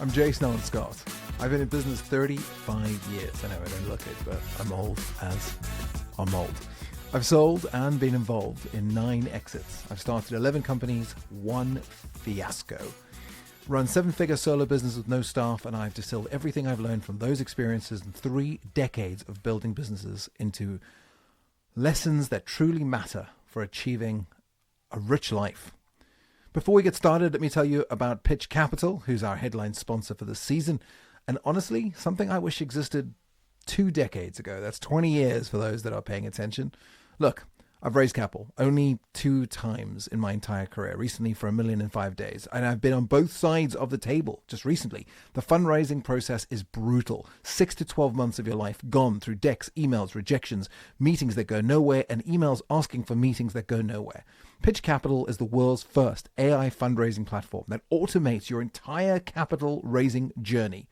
I'm Jason Allan Scott. I've been in business 35 years. I know I don't look it, but I'm old as I'm old. I've sold and been involved in 9 exits. I've started 11 companies, 1 fiasco. Run 7-figure solo business with no staff, and I've distilled everything I've learned from those experiences in 3 decades of building businesses into lessons that truly matter for achieving a rich life. Before we get started, let me tell you about Pitch Capital, who's our headline sponsor for this season. And honestly, something I wish existed 2 decades ago. That's 20 years for those that are paying attention. Look, I've raised capital only 2 times in my entire career, recently for $1 million in 5 days. And I've been on both sides of the table just recently. The fundraising process is brutal. 6 to 12 months of your life gone through decks, emails, rejections, meetings that go nowhere, and emails asking for meetings that go nowhere. Pitch Capital is the world's first AI fundraising platform that automates your entire capital raising journey.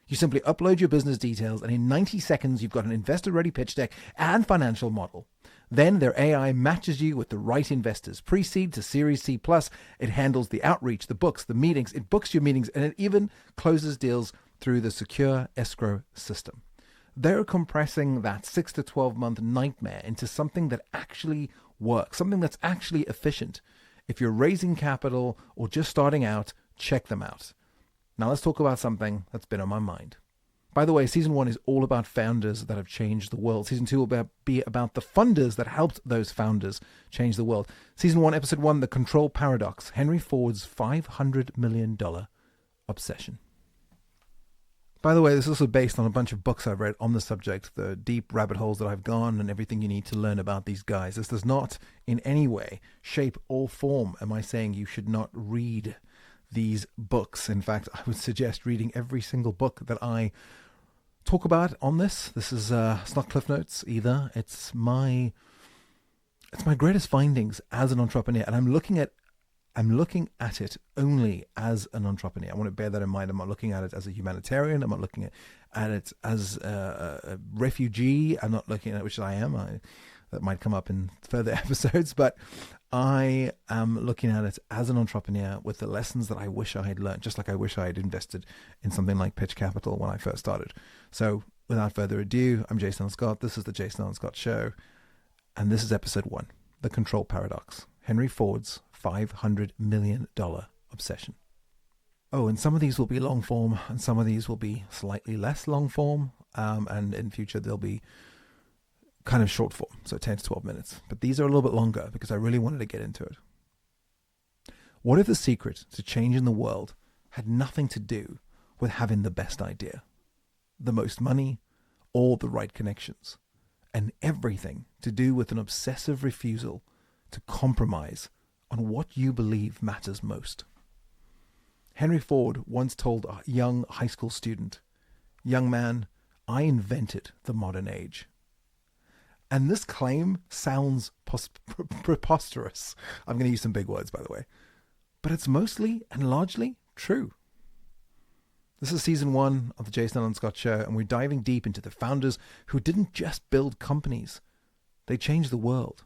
You simply upload your business details, and in 90 seconds, you've got an investor-ready pitch deck and financial model. Then their AI matches you with the right investors, pre-seed to Series C+. It handles the outreach, the books, the meetings. It books your meetings, and it even closes deals through the secure escrow system. They're compressing that 6 to 12 month nightmare into something that actually works, something that's actually efficient. If you're raising capital or just starting out, check them out. Now let's talk about something that's been on my mind. By the way, season 1 is all about founders that have changed the world. Season 2 will be about the funders that helped those founders change the world. Season 1, episode 1, The Control Paradox, Henry Ford's $500 million obsession. By the way, this is also based on a bunch of books I've read on the subject, the deep rabbit holes that I've gone, and everything you need to learn about these guys. This does not in any way, shape, or form am I saying you should not read these books. In fact, I would suggest reading every single book that I talk about on this. This is it's not Cliff Notes either. It's my greatest findings as an entrepreneur, and I'm looking at it only as an entrepreneur. I want to bear that in mind. I'm not looking at it as a humanitarian. I'm not looking at it as a refugee. I'm not looking at it, which I am. That might come up in further episodes, but I am looking at it as an entrepreneur with the lessons that I wish I had learned, just like I wish I had invested in something like Pitch Capital when I first started. So without further ado, I'm Jason Allan Scott. This is the Jason Allan Scott Show, and this is episode 1, The Control Paradox, Henry Ford's $500 million obsession. Oh, and some of these will be long form, and some of these will be slightly less long form, and in future they'll be kind of short form, so 10 to 12 minutes. But these are a little bit longer because I really wanted to get into it. What if the secret to changing the world had nothing to do with having the best idea, the most money, or the right connections, and everything to do with an obsessive refusal to compromise on what you believe matters most? Henry Ford once told a young high school student, "Young man, I invented the modern age." And this claim sounds preposterous. I'm going to use some big words, by the way. But it's mostly and largely true. This is season 1 of the Jason Allan Scott Show, and we're diving deep into the founders who didn't just build companies. They changed the world.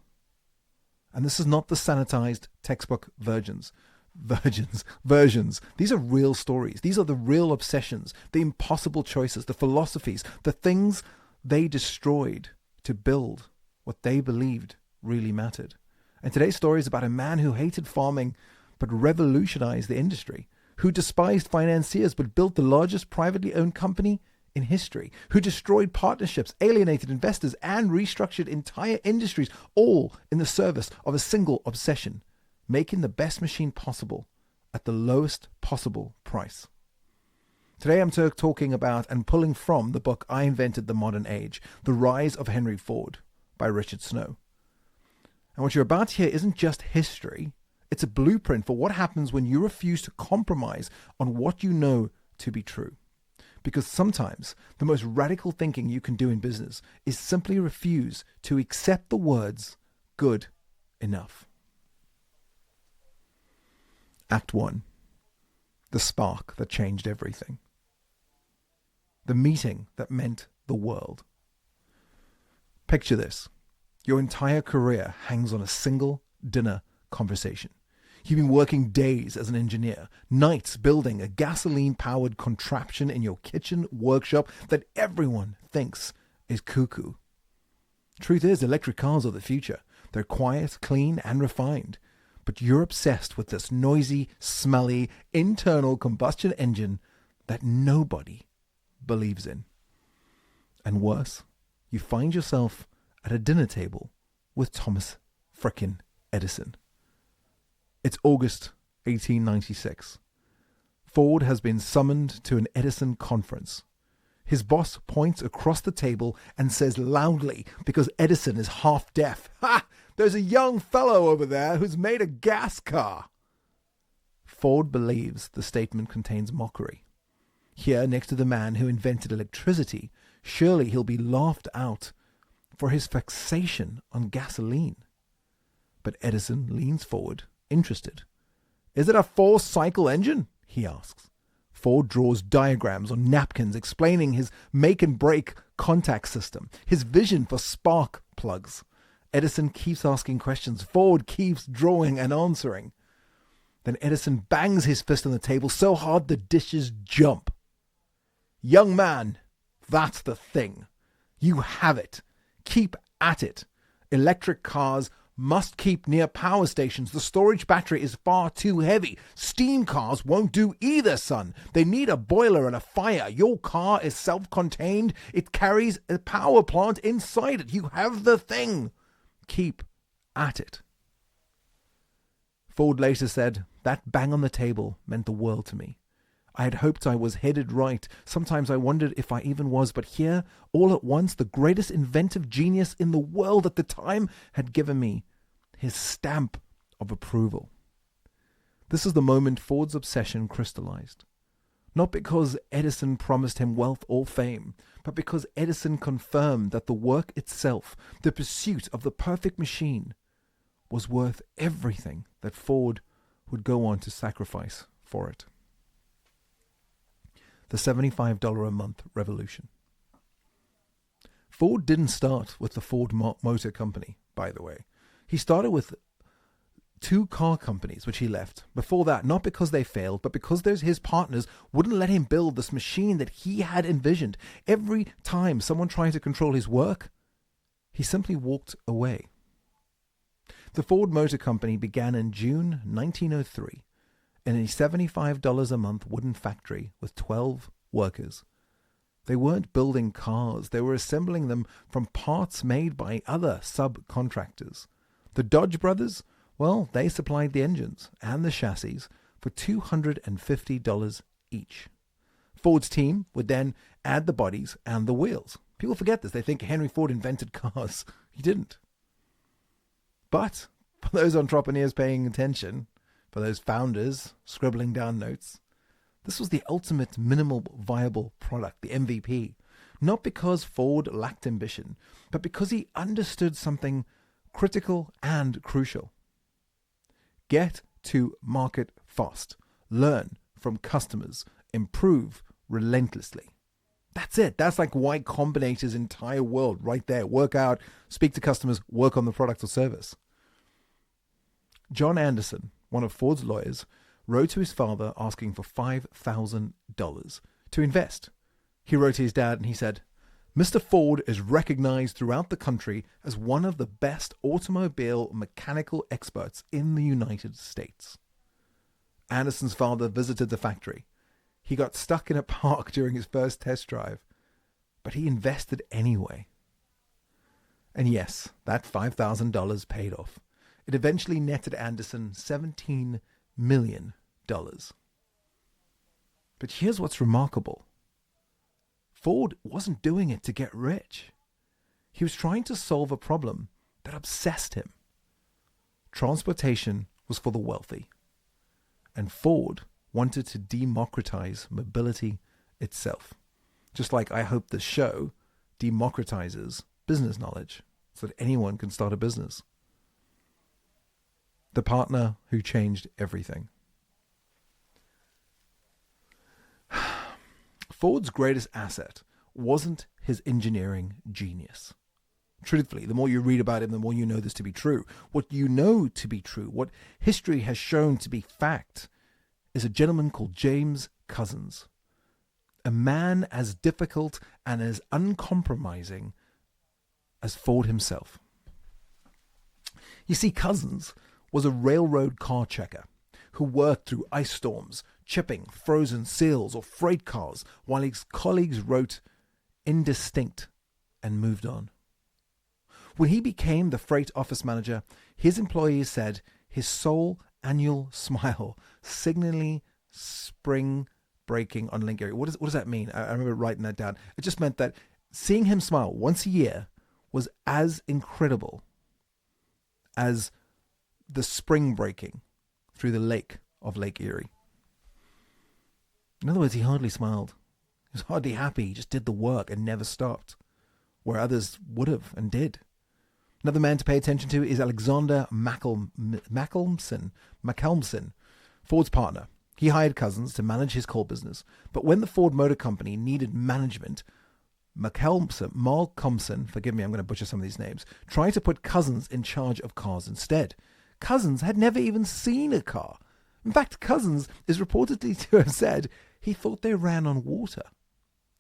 And this is not the sanitized textbook versions. These are real stories. These are the real obsessions, the impossible choices, the philosophies, the things they destroyed to build what they believed really mattered. And today's story is about a man who hated farming but revolutionized the industry, who despised financiers but built the largest privately owned company in history, who destroyed partnerships, alienated investors, and restructured entire industries, all in the service of a single obsession: making the best machine possible at the lowest possible price. Today I'm talking about and pulling from the book I Invented the Modern Age, The Rise of Henry Ford by Richard Snow. And what you're about to hear isn't just history, it's a blueprint for what happens when you refuse to compromise on what you know to be true. Because sometimes the most radical thinking you can do in business is simply refuse to accept the words good enough. Act 1. The spark that changed everything. The meeting that meant the world. Picture this. Your entire career hangs on a single dinner conversation. You've been working days as an engineer, nights building a gasoline-powered contraption in your kitchen workshop that everyone thinks is cuckoo. Truth is, electric cars are the future. They're quiet, clean, and refined. But you're obsessed with this noisy, smelly, internal combustion engine that nobody believes in. And worse, you find yourself at a dinner table with Thomas frickin' Edison. It's August 1896. Ford has been summoned to an Edison conference. His boss points across the table and says loudly, because Edison is half deaf, "Ha! There's a young fellow over there who's made a gas car." Ford believes the statement contains mockery. Here, next to the man who invented electricity, surely he'll be laughed out for his fixation on gasoline. But Edison leans forward, interested. "Is it a four-cycle engine?" he asks. Ford draws diagrams on napkins explaining his make-and-break contact system, his vision for spark plugs. Edison keeps asking questions. Ford keeps drawing and answering. Then Edison bangs his fist on the table so hard the dishes jump. "Young man, that's the thing. You have it. Keep at it. Electric cars must keep near power stations. The storage battery is far too heavy. Steam cars won't do either, son. They need a boiler and a fire. Your car is self-contained. It carries a power plant inside it. You have the thing. Keep at it." Ford later said, "That bang on the table meant the world to me. I had hoped I was headed right. Sometimes I wondered if I even was, but here, all at once, the greatest inventive genius in the world at the time had given me his stamp of approval." This is the moment Ford's obsession crystallized. Not because Edison promised him wealth or fame, but because Edison confirmed that the work itself, the pursuit of the perfect machine, was worth everything that Ford would go on to sacrifice for it. The $75 a month revolution. Ford didn't start with the Ford Motor Company, by the way. He started with 2 car companies, which he left. Before that, not because they failed, but because his partners wouldn't let him build this machine that he had envisioned. Every time someone tried to control his work, he simply walked away. The Ford Motor Company began in June 1903 in a $75 a month wooden factory with 12 workers. They weren't building cars, they were assembling them from parts made by other subcontractors. The Dodge brothers, well, they supplied the engines and the chassis for $250 each. Ford's team would then add the bodies and the wheels. People forget this. They think Henry Ford invented cars. He didn't. But for those entrepreneurs paying attention, for those founders scribbling down notes, this was the ultimate minimal viable product, the MVP. Not because Ford lacked ambition, but because he understood something critical and crucial. Get to market fast. Learn from customers. Improve relentlessly. That's it. That's like Y Combinator's entire world right there. Work out, speak to customers, work on the product or service. John Anderson, one of Ford's lawyers, wrote to his father asking for $5,000 to invest. He wrote to his dad and he said, "Mr. Ford is recognized throughout the country as one of the best automobile mechanical experts in the United States." Anderson's father visited the factory. He got stuck in a park during his first test drive, but he invested anyway. And yes, that $5,000 paid off. It eventually netted Anderson $17 million. But here's what's remarkable. Ford wasn't doing it to get rich. He was trying to solve a problem that obsessed him. Transportation was for the wealthy, and Ford wanted to democratize mobility itself. Just like I hope this show democratizes business knowledge so that anyone can start a business. The partner who changed everything. Ford's greatest asset wasn't his engineering genius. Truthfully, the more you read about him, the more you know this to be true. What you know to be true, what history has shown to be fact, is a gentleman called James Couzens. A man as difficult and as uncompromising as Ford himself. You see, Couzens was a railroad car checker who worked through ice storms, chipping frozen seals or freight cars, while his colleagues wrote indistinct and moved on. When he became the freight office manager, his employees said his sole annual smile signally spring breaking on Link Erie. What does that mean? I remember writing that down. It just meant that seeing him smile once a year was as incredible as the spring breaking through the lake of Lake Erie. In other words, he hardly smiled. He was hardly happy. He just did the work and never stopped, where others would have and did. Another man to pay attention to is Alexander McElmson, Ford's partner. He hired Couzens to manage his coal business, but when the Ford Motor Company needed management, Malcolmson, forgive me, I'm going to butcher some of these names, tried to put Couzens in charge of cars instead. Couzens had never even seen a car. In fact, Couzens is reportedly to have said he thought they ran on water.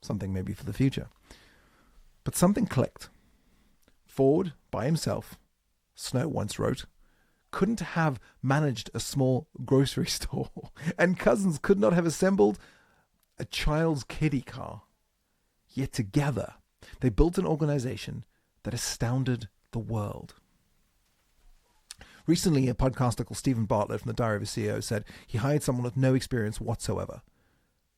Something maybe for the future. But something clicked. Ford, by himself, Snow once wrote, couldn't have managed a small grocery store, and Couzens could not have assembled a child's kiddie car. Yet together, they built an organization that astounded the world. Recently, a podcaster called Stephen Bartlett from the Diary of a CEO said he hired someone with no experience whatsoever.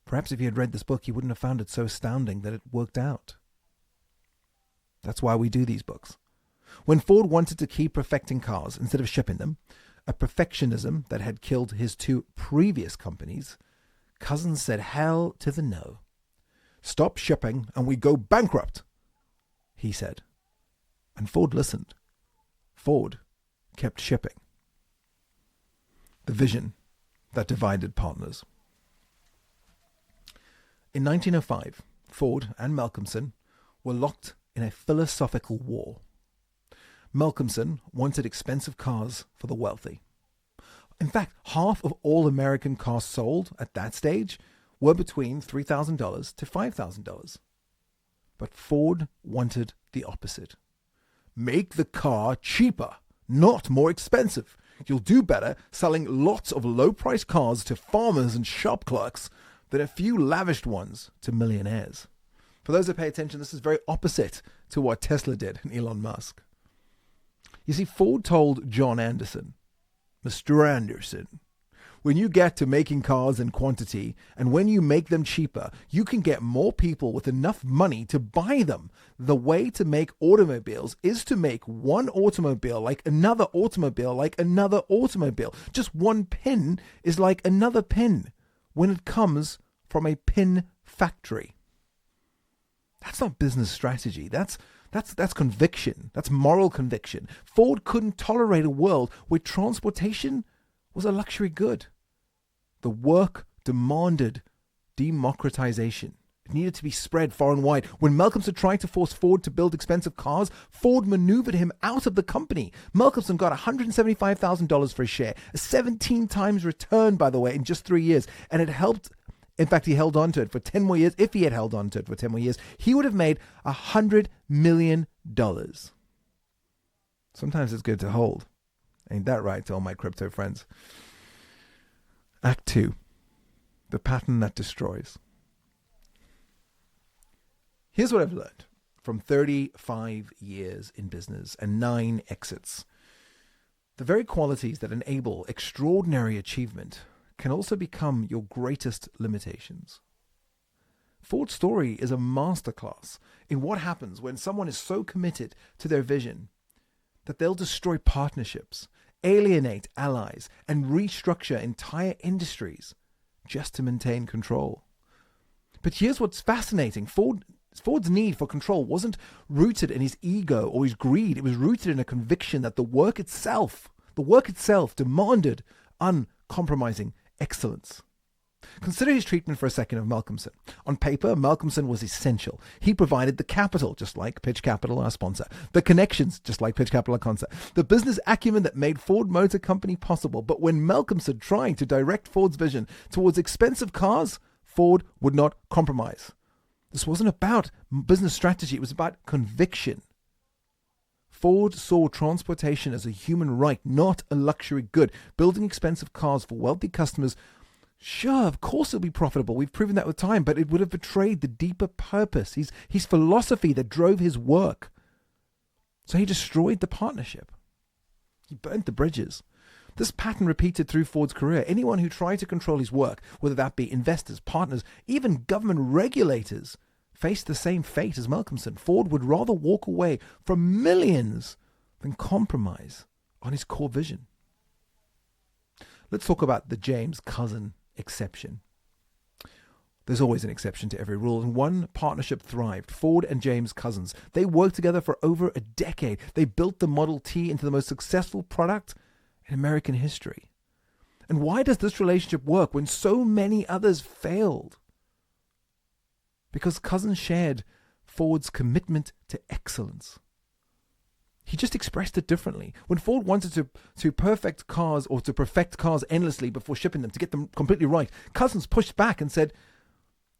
Perhaps if he had read this book, he wouldn't have found it so astounding that it worked out. That's why we do these books. When Ford wanted to keep perfecting cars instead of shipping them, a perfectionism that had killed his two previous companies, Couzens said hell to the no. Stop shipping and we go bankrupt, he said. And Ford listened. Ford kept shipping. The vision that divided partners. In 1905, Ford and Malcolmson were locked in a philosophical war. Malcolmson wanted expensive cars for the wealthy. In fact, half of all American cars sold at that stage were between $3,000 to $5,000. But Ford wanted the opposite. Make the car cheaper, not more expensive. You'll do better selling lots of low-priced cars to farmers and shop clerks than a few lavished ones to millionaires. For those that pay attention, this is very opposite to what Tesla did and Elon Musk. You see, Ford told John Anderson, Mr. Anderson, when you get to making cars in quantity and when you make them cheaper, you can get more people with enough money to buy them. The way to make automobiles is to make one automobile like another automobile like another automobile. Just one pin is like another pin when it comes from a pin factory. That's not business strategy. That's conviction. That's moral conviction. Ford couldn't tolerate a world where transportation was a luxury good. The work demanded democratization. It needed to be spread far and wide. When Malcolmson tried to force Ford to build expensive cars, Ford maneuvered him out of the company. Malcolmson got $175,000 for his share, a 17 times return, by the way, in just 3 years. And it helped. In fact, he held on to it for 10 more years. If he had held on to it for 10 more years, he would have made $100 million. Sometimes it's good to hold. Ain't that right to all my crypto friends? Act 2. The pattern that destroys. Here's what I've learned from 35 years in business and 9 exits. The very qualities that enable extraordinary achievement can also become your greatest limitations. Ford's story is a masterclass in what happens when someone is so committed to their vision that they'll destroy partnerships, alienate allies, and restructure entire industries just to maintain control. But here's what's fascinating. Ford's need for control wasn't rooted in his ego or his greed. It was rooted in a conviction that the work itself demanded uncompromising excellence. Consider his treatment for a second of Malcolmson. On paper, Malcolmson was essential. He provided the capital, just like Pitch Capital, our sponsor. The connections, just like Pitch Capital, our sponsor. The business acumen that made Ford Motor Company possible. But when Malcolmson tried to direct Ford's vision towards expensive cars, Ford would not compromise. This wasn't about business strategy. It was about conviction. Ford saw transportation as a human right, not a luxury good. Building expensive cars for wealthy customers, sure, of course it'll be profitable. We've proven that with time, but it would have betrayed the deeper purpose, his philosophy that drove his work. So he destroyed the partnership. He burnt the bridges. This pattern repeated through Ford's career. Anyone who tried to control his work, whether that be investors, partners, even government regulators, faced the same fate as Malcolmson. Ford would rather walk away from millions than compromise on his core vision. Let's talk about the James cousin exception. There's always an exception to every rule, and one partnership thrived. Ford and James Cousins. They worked together for over a decade. They built the Model T into the most successful product in American history. And why does this relationship work when so many others failed? Because Cousins shared Ford's commitment to excellence. He just expressed it differently. When Ford wanted to perfect cars or to perfect cars endlessly before shipping them, to get them completely right, Cousins pushed back and said,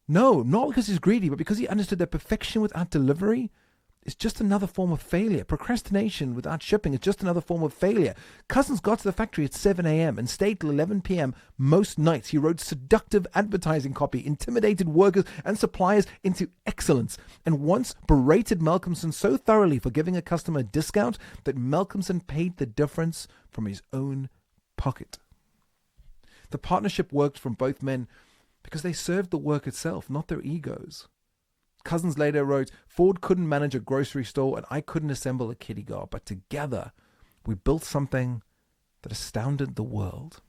no, not because he's greedy, but because he understood that perfection without delivery is just another form of failure. Procrastination without shipping is just another form of failure. Cousins got to the factory at 7 a.m. and stayed till 11 p.m. most nights. He wrote seductive advertising copy, intimidated workers and suppliers into excellence, and once berated Malcolmson so thoroughly for giving a customer a discount that Malcolmson paid the difference from his own pocket. The partnership worked from both men because they served the work itself, not their egos. Cousins later wrote, Ford couldn't manage a grocery store and I couldn't assemble a kiddie car, but together we built something that astounded the world.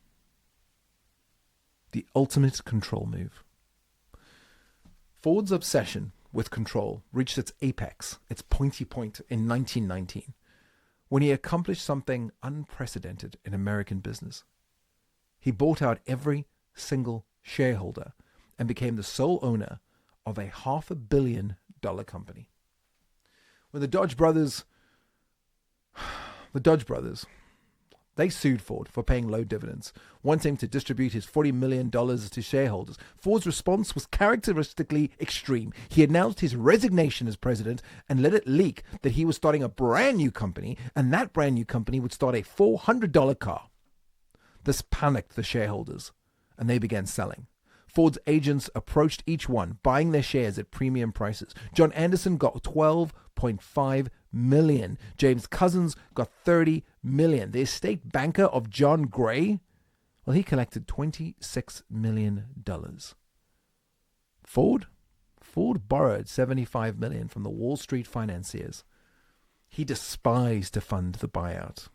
The ultimate control move. Ford's obsession with control reached its apex, its pointy point in 1919, when he accomplished something unprecedented in American business. He bought out every single shareholder and became the sole owner of a $500 million company. When the Dodge brothers, they sued Ford for paying low dividends, wanting to distribute his $40 million to shareholders. Ford's response was characteristically extreme. He announced his resignation as president and let it leak that he was starting a brand new company, and that brand new company would start a $400 car. This panicked the shareholders, and they began selling. Ford's agents approached each one, buying their shares at premium prices. John Anderson got $12.5 million. James Cousins got $30 million. The estate banker of John Gray, well, he collected $26 million. Ford borrowed $75 million from the Wall Street financiers. He despised to fund the buyout,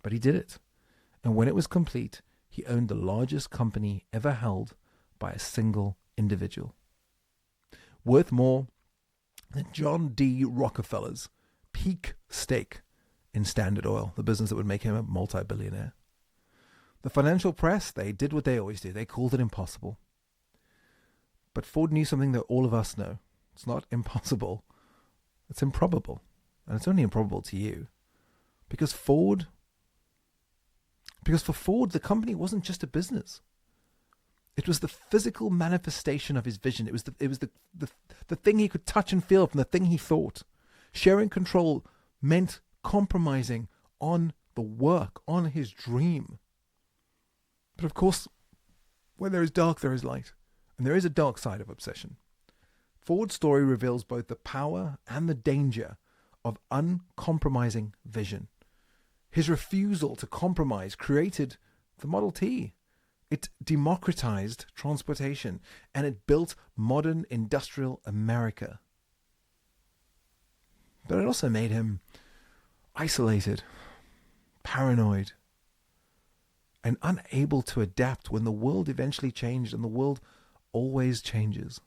but he did it. And when it was complete, he owned the largest company ever held by a single individual, worth more than John D. Rockefeller's peak stake in Standard Oil, the business that would make him a multi-billionaire. The financial press, they did what they always do. They called it impossible. But Ford knew something that all of us know. It's not impossible. It's improbable. And it's only improbable to you. Because for Ford, the company wasn't just a business. It was the physical manifestation of his vision. It was the thing he could touch and feel from the thing he thought. Sharing control meant compromising on the work, on his dream. But of course, where there is dark, there is light. And there is a dark side of obsession. Ford's story reveals both the power and the danger of uncompromising vision. His refusal to compromise created the Model T. It democratized transportation, and it built modern industrial America. But it also made him isolated, paranoid, and unable to adapt when the world eventually changed, and the world always changes.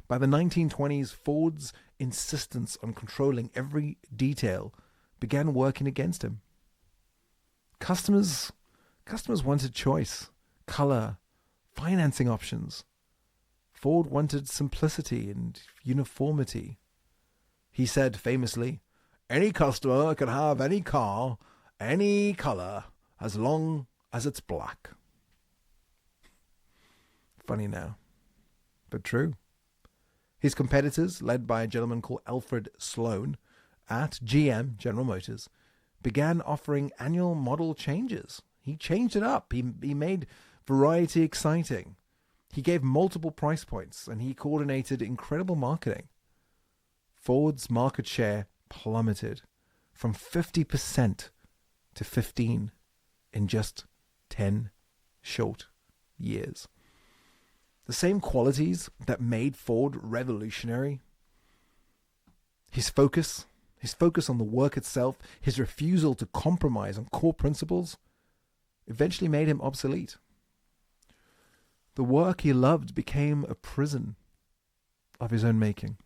By the 1920s, Ford's insistence on controlling every detail began working against him. Customers wanted choice. color, financing options. Ford wanted simplicity and uniformity. He said famously, "Any customer can have any car, any color, as long as it's black." Funny now, but true. His competitors, led by a gentleman called Alfred Sloan at GM, General Motors, began offering annual model changes. He changed it up. He made variety exciting. He gave multiple price points, and he coordinated incredible marketing. Ford's market share plummeted from 50% to 15% in just 10 short years. The same qualities that made Ford revolutionary, his focus on the work itself, his refusal to compromise on core principles, eventually made him obsolete. The work he loved became a prison of his own making.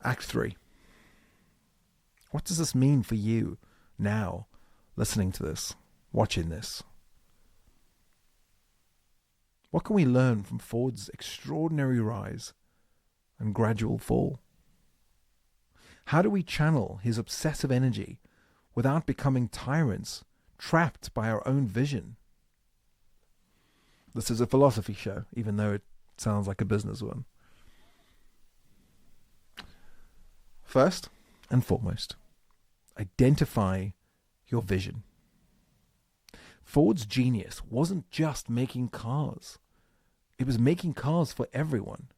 Act 3. What does this mean for you now, listening to this, watching this? What can we learn from Ford's extraordinary rise and gradual fall? How do we channel his obsessive energy without becoming tyrants, trapped by our own vision? This is a philosophy show, even though it sounds like a business one. First and foremost, identify your vision. Ford's genius wasn't just making cars. It was making cars for everyone.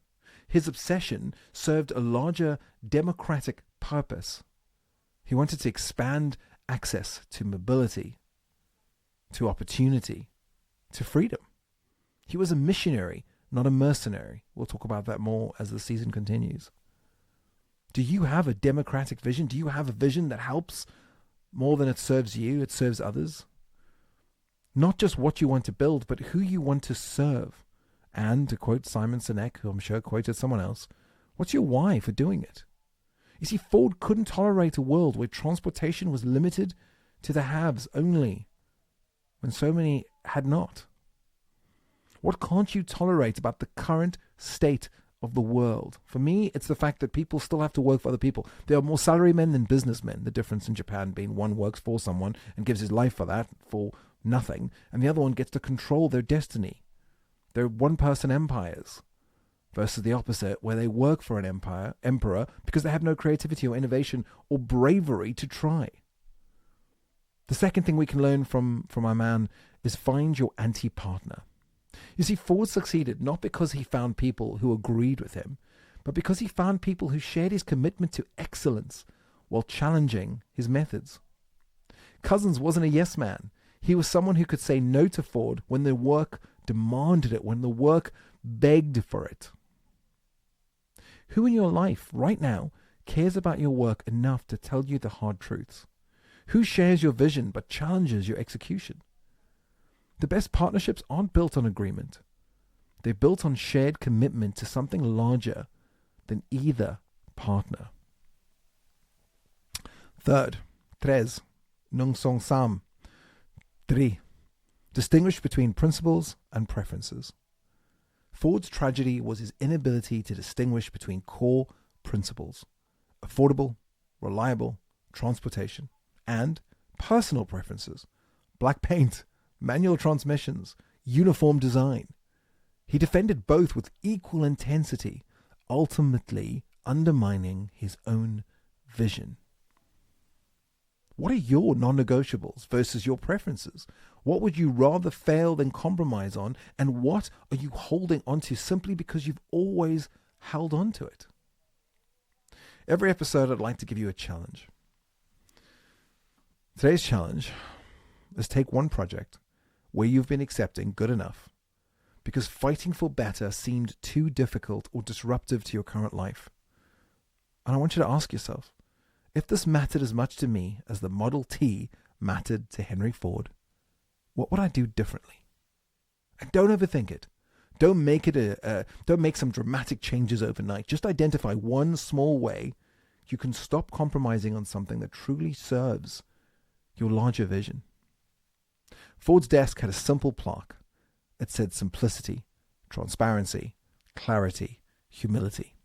His obsession served a larger democratic purpose. He wanted to expand access to mobility, to opportunity, to freedom. He was a missionary, not a mercenary. We'll talk about that more as the season continues. Do you have a democratic vision? Do you have a vision that helps more than it serves you, it serves others? Not just what you want to build, but who you want to serve. And, to quote Simon Sinek, who I'm sure quoted someone else, what's your why for doing it? You see, Ford couldn't tolerate a world where transportation was limited to the haves only, when so many had not. What can't you tolerate about the current state of the world? For me, it's the fact that people still have to work for other people. There are more salarymen than businessmen. The difference in Japan being one works for someone and gives his life for that, for nothing, and the other one gets to control their destiny. They're one-person empires versus the opposite, where they work for an emperor because they have no creativity or innovation or bravery to try. The second thing we can learn from our man is find your anti-partner. You see, Ford succeeded not because he found people who agreed with him, but because he found people who shared his commitment to excellence while challenging his methods. Cousins wasn't a yes man. He was someone who could say no to Ford when the work demanded it, when the work begged for it. Who in your life right now cares about your work enough to tell you the hard truths? Who shares your vision but challenges your execution? The best partnerships aren't built on agreement. They're built on shared commitment to something larger than either partner. Third, tres, nung song sam. Three, distinguish between principles and preferences. Ford's tragedy was his inability to distinguish between core principles, affordable, reliable transportation, and personal preferences, black paint, manual transmissions, uniform design. He defended both with equal intensity, ultimately undermining his own vision. What are your non-negotiables versus your preferences? What would you rather fail than compromise on? And what are you holding onto simply because you've always held on to it? Every episode, I'd like to give you a challenge. Today's challenge is take one project where you've been accepting good enough because fighting for better seemed too difficult or disruptive to your current life. And I want you to ask yourself, if this mattered as much to me as the Model T mattered to Henry Ford, what would I do differently? And don't overthink it. Don't make it don't make some dramatic changes overnight. Just identify one small way you can stop compromising on something that truly serves your larger vision. Ford's desk had a simple plaque. It said simplicity, transparency, clarity, humility.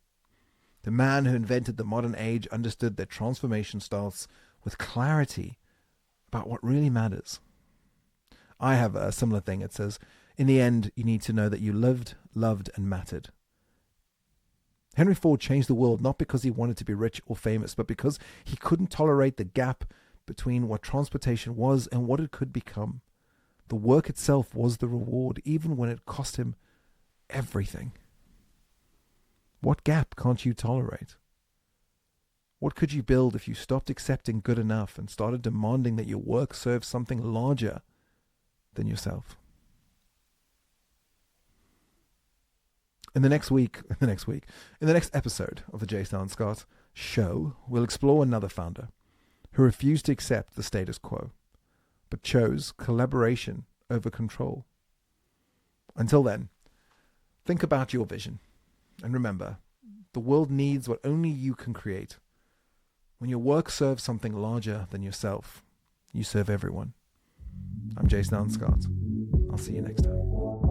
The man who invented the modern age understood that transformation starts with clarity about what really matters. I have a similar thing. It says, in the end, you need to know that you lived, loved, and mattered. Henry Ford changed the world not because he wanted to be rich or famous, but because he couldn't tolerate the gap between what transportation was and what it could become. The work itself was the reward, even when it cost him everything. What gap can't you tolerate? What could you build if you stopped accepting good enough and started demanding that your work serve something larger than yourself? In the next episode of the Jason Allan Scott Show, we'll explore another founder who refused to accept the status quo, but chose collaboration over control. Until then, think about your vision. And remember, the world needs what only you can create. When your work serves something larger than yourself, you serve everyone. I'm Jason Allan Scott. I'll see you next time.